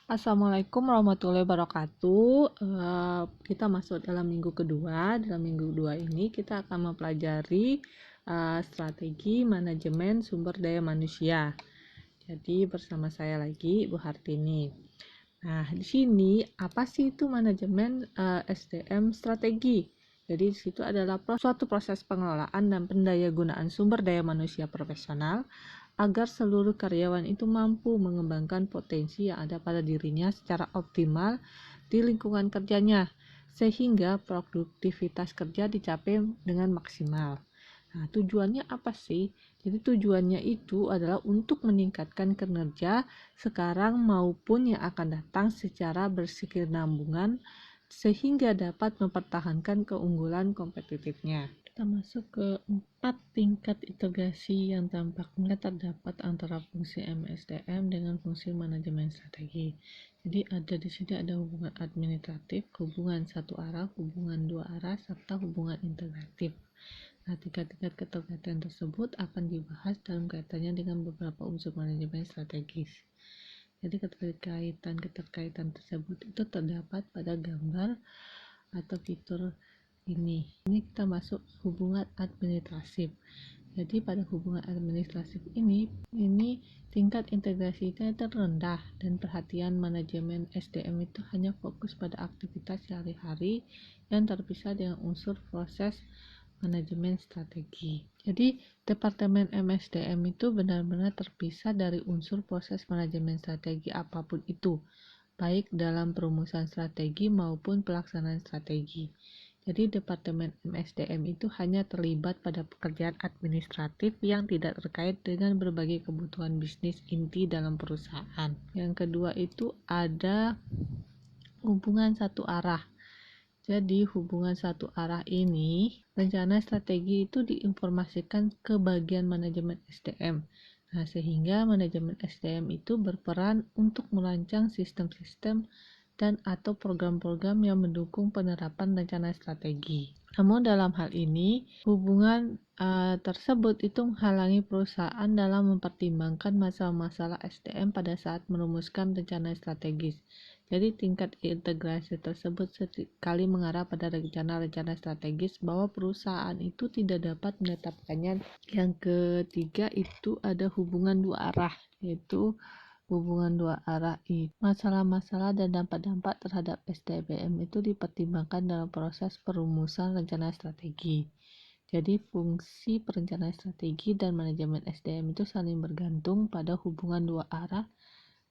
Assalamualaikum warahmatullahi wabarakatuh. Kita masuk dalam minggu kedua. Dalam minggu kedua ini kita akan mempelajari strategi manajemen sumber daya manusia. Jadi bersama saya lagi Ibu Hartini. Nah, di sini apa sih itu manajemen SDM strategi? Jadi di situ adalah suatu proses pengelolaan dan pendayagunaan sumber daya manusia profesional agar seluruh karyawan itu mampu mengembangkan potensi yang ada pada dirinya secara optimal di lingkungan kerjanya, sehingga produktivitas kerja dicapai dengan maksimal. Nah, tujuannya apa sih? Jadi tujuannya itu adalah untuk meningkatkan kinerja sekarang maupun yang akan datang secara berkesinambungan sehingga dapat mempertahankan keunggulan kompetitifnya. Kita masuk ke 4 tingkat integrasi yang tampaknya terdapat antara fungsi MSDM dengan fungsi manajemen strategi. Jadi di sini ada hubungan administratif, hubungan satu arah, hubungan dua arah, serta hubungan integratif. Nah, tingkat-tingkat keterkaitan tersebut akan dibahas dalam kaitannya dengan beberapa unsur manajemen strategis. Jadi keterkaitan tersebut itu terdapat pada gambar atau fitur ini kita masuk hubungan administratif. Jadi pada hubungan administratif ini tingkat integrasinya terendah dan perhatian manajemen SDM itu hanya fokus pada aktivitas sehari-hari yang terpisah dengan unsur proses manajemen strategi. Jadi Departemen MSDM itu benar-benar terpisah dari unsur proses manajemen strategi apapun itu, baik dalam perumusan strategi maupun pelaksanaan strategi. Jadi Departemen MSDM itu hanya terlibat pada pekerjaan administratif yang tidak terkait dengan berbagai kebutuhan bisnis inti dalam perusahaan. Yang kedua itu ada hubungan satu arah. Jadi hubungan satu arah ini, rencana strategi itu diinformasikan ke bagian manajemen SDM. Nah, sehingga manajemen SDM itu berperan untuk merancang sistem-sistem dan atau program-program yang mendukung penerapan rencana strategi. Namun dalam hal ini, hubungan tersebut itu menghalangi perusahaan dalam mempertimbangkan masalah-masalah SDM pada saat merumuskan rencana strategis. Jadi tingkat integrasi tersebut sekali mengarah pada rencana-rencana strategis bahwa perusahaan itu tidak dapat menetapkannya. Yang ketiga itu ada hubungan dua arah, yaitu hubungan dua arah ini. Masalah-masalah dan dampak-dampak terhadap SDM itu dipertimbangkan dalam proses perumusan rencana strategi. Jadi fungsi perencanaan strategi dan manajemen SDM itu saling bergantung pada hubungan dua arah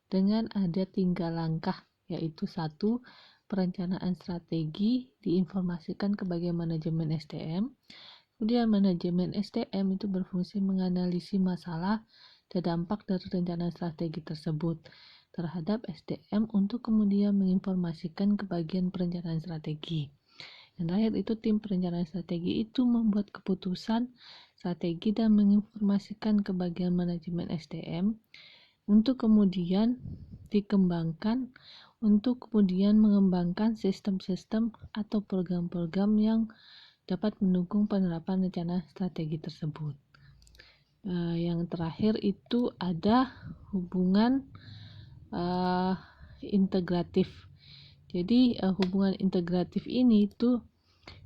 dengan ada 3 langkah, yaitu 1. Perencanaan strategi diinformasikan ke bagian manajemen SDM. Kemudian manajemen SDM itu berfungsi menganalisis masalah dan dampak dari rencana strategi tersebut terhadap SDM untuk kemudian menginformasikan ke bagian perencanaan strategi. Yang terakhir itu tim perencanaan strategi itu membuat keputusan strategi dan menginformasikan ke bagian manajemen SDM untuk kemudian dikembangkan untuk kemudian mengembangkan sistem-sistem atau program-program yang dapat mendukung penerapan rencana strategi tersebut. Yang terakhir itu ada hubungan integratif. Jadi hubungan integratif ini itu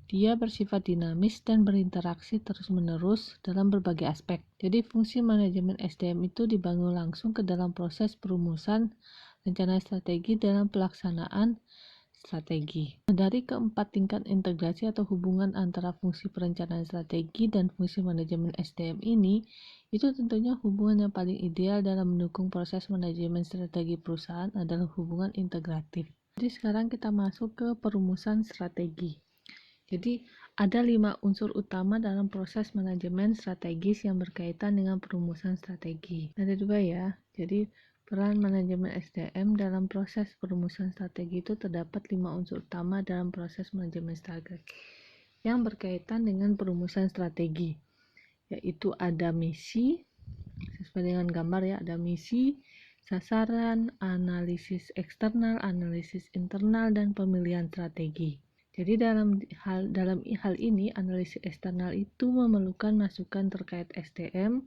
dia bersifat dinamis dan berinteraksi terus-menerus dalam berbagai aspek. Jadi fungsi manajemen SDM itu dibangun langsung ke dalam proses perumusan rencana strategi dalam pelaksanaan strategi. Dari keempat tingkat integrasi atau hubungan antara fungsi perencanaan strategi dan fungsi manajemen SDM ini, itu tentunya hubungan yang paling ideal dalam mendukung proses manajemen strategi perusahaan adalah hubungan integratif. Jadi sekarang kita masuk ke perumusan strategi. Jadi ada 5 unsur utama dalam proses manajemen strategis yang berkaitan dengan perumusan strategi. Ada 2 ya. Jadi peran manajemen SDM dalam proses perumusan strategi itu terdapat 5 unsur utama dalam proses manajemen strategi yang berkaitan dengan perumusan strategi, yaitu ada misi, sesuai dengan gambar ya, ada misi, sasaran, analisis eksternal, analisis internal, dan pemilihan strategi. Jadi dalam hal ini analisis eksternal itu memerlukan masukan terkait SDM,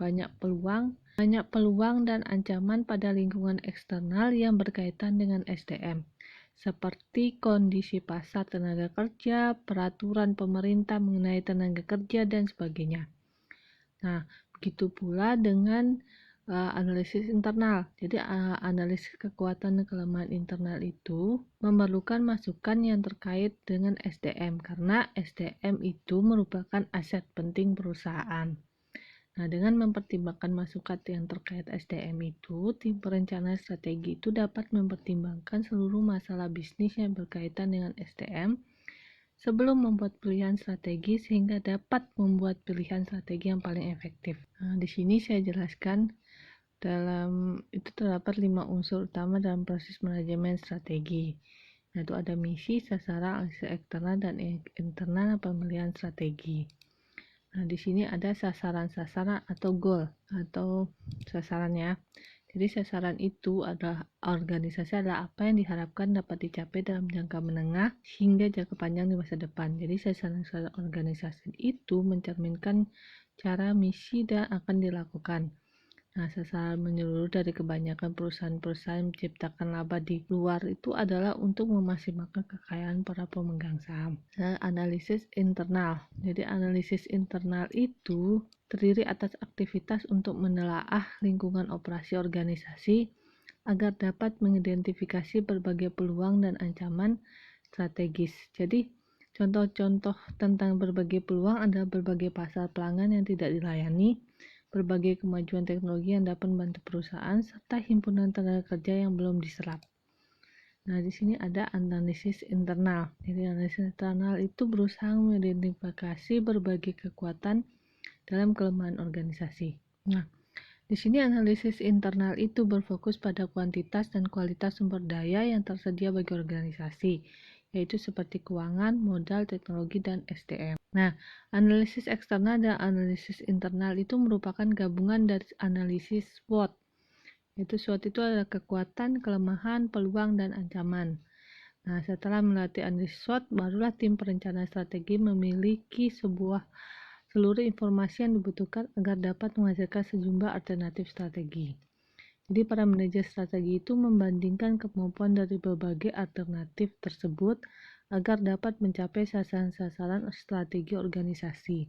banyak peluang Banyak peluang dan ancaman pada lingkungan eksternal yang berkaitan dengan SDM, seperti kondisi pasar tenaga kerja, peraturan pemerintah mengenai tenaga kerja, dan sebagainya. Nah, begitu pula dengan analisis internal. Jadi, analisis kekuatan dan kelemahan internal itu memerlukan masukan yang terkait dengan SDM, karena SDM itu merupakan aset penting perusahaan. Nah, dengan mempertimbangkan masukan yang terkait SDM itu, tim perencana strategi itu dapat mempertimbangkan seluruh masalah bisnis yang berkaitan dengan SDM sebelum membuat pilihan strategi sehingga dapat membuat pilihan strategi yang paling efektif. Nah, di sini saya jelaskan dalam itu terdapat 5 unsur utama dalam proses manajemen strategi. Yaitu ada misi, sasaran, analisis eksternal, dan internal pemilihan strategi. Nah, di sini ada sasaran-sasaran atau goal atau sasarannya. Jadi sasaran itu adalah organisasi adalah apa yang diharapkan dapat dicapai dalam jangka menengah hingga jangka panjang di masa depan. Jadi sasaran organisasi itu mencerminkan cara, misi, dan akan dilakukan. Nah, sasaran menyeluruh dari kebanyakan perusahaan-perusahaan menciptakan laba di luar itu adalah untuk memaksimalkan kekayaan para pemegang saham. Nah, analisis internal. Jadi, analisis internal itu terdiri atas aktivitas untuk menelaah lingkungan operasi organisasi agar dapat mengidentifikasi berbagai peluang dan ancaman strategis. Jadi, contoh-contoh tentang berbagai peluang adalah berbagai pasar pelanggan yang tidak dilayani, berbagai kemajuan teknologi yang dapat membantu perusahaan, serta himpunan tenaga kerja yang belum diserap. Nah, di sini ada analisis internal. Jadi, analisis internal itu berusaha mengidentifikasi berbagai kekuatan dalam kelemahan organisasi. Nah, di sini analisis internal itu berfokus pada kuantitas dan kualitas sumber daya yang tersedia bagi organisasi, yaitu seperti keuangan, modal, teknologi, dan SDM. Nah, analisis eksternal dan analisis internal itu merupakan gabungan dari analisis SWOT. Yaitu SWOT itu adalah kekuatan, kelemahan, peluang, dan ancaman. Nah, setelah melatih analisis SWOT, barulah tim perencana strategi memiliki seluruh informasi yang dibutuhkan agar dapat menghasilkan sejumlah alternatif strategi. Jadi para manajer strategi itu membandingkan kemampuan dari berbagai alternatif tersebut agar dapat mencapai sasaran-sasaran strategi organisasi,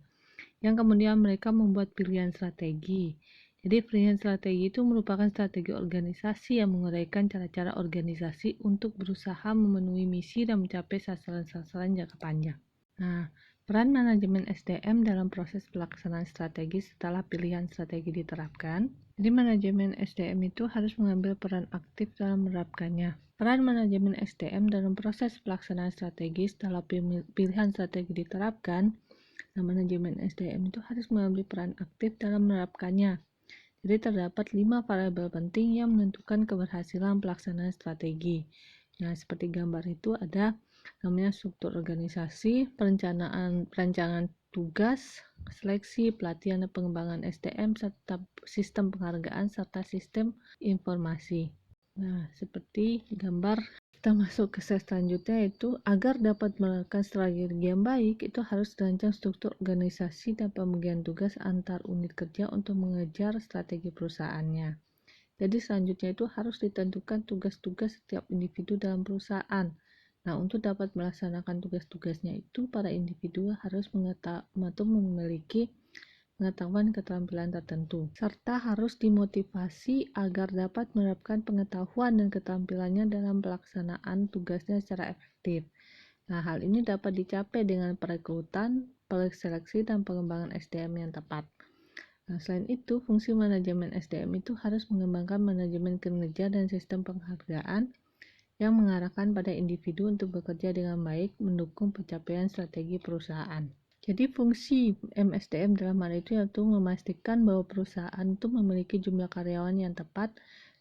yang kemudian mereka membuat pilihan strategi. Jadi pilihan strategi itu merupakan strategi organisasi yang menguraikan cara-cara organisasi untuk berusaha memenuhi misi dan mencapai sasaran-sasaran jangka panjang. Nah, peran manajemen SDM dalam proses pelaksanaan strategi setelah pilihan strategi diterapkan. Jadi manajemen SDM itu harus mengambil peran aktif dalam menerapkannya. Peran manajemen SDM dalam proses pelaksanaan strategi setelah pilihan strategi diterapkan, nah manajemen SDM itu harus mengambil peran aktif dalam menerapkannya. Jadi terdapat 5 variabel penting yang menentukan keberhasilan pelaksanaan strategi. Nah, seperti gambar itu ada namanya struktur organisasi, perencanaan tugas, seleksi, pelatihan dan pengembangan SDM, serta sistem penghargaan, serta sistem informasi. Nah, seperti gambar, kita masuk ke slide selanjutnya, yaitu agar dapat melakukan strategi yang baik, itu harus dirancang struktur organisasi dan pembagian tugas antar unit kerja untuk mengejar strategi perusahaannya. Jadi selanjutnya itu harus ditentukan tugas-tugas setiap individu dalam perusahaan. Nah, untuk dapat melaksanakan tugas-tugasnya itu, para individu harus memiliki pengetahuan keterampilan tertentu, serta harus dimotivasi agar dapat menerapkan pengetahuan dan keterampilannya dalam pelaksanaan tugasnya secara efektif. Nah, hal ini dapat dicapai dengan perekrutan, seleksi, dan pengembangan SDM yang tepat. Nah, selain itu, fungsi manajemen SDM itu harus mengembangkan manajemen kinerja dan sistem penghargaan yang mengarahkan pada individu untuk bekerja dengan baik mendukung pencapaian strategi perusahaan. Jadi fungsi MSDM dalam hal itu yaitu memastikan bahwa perusahaan itu memiliki jumlah karyawan yang tepat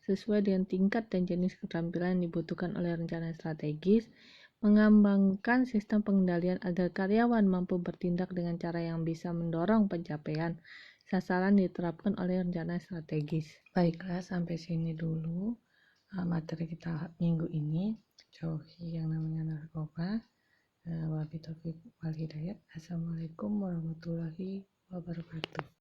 sesuai dengan tingkat dan jenis keterampilan yang dibutuhkan oleh rencana strategis, mengembangkan sistem pengendalian agar karyawan mampu bertindak dengan cara yang bisa mendorong pencapaian sasaran diterapkan oleh rencana strategis. Baiklah, sampai sini dulu materi kita minggu ini. Jauhi yang namanya narkoba. Wabillahi taufiq wal hidayah. Assalamualaikum warahmatullahi wabarakatuh.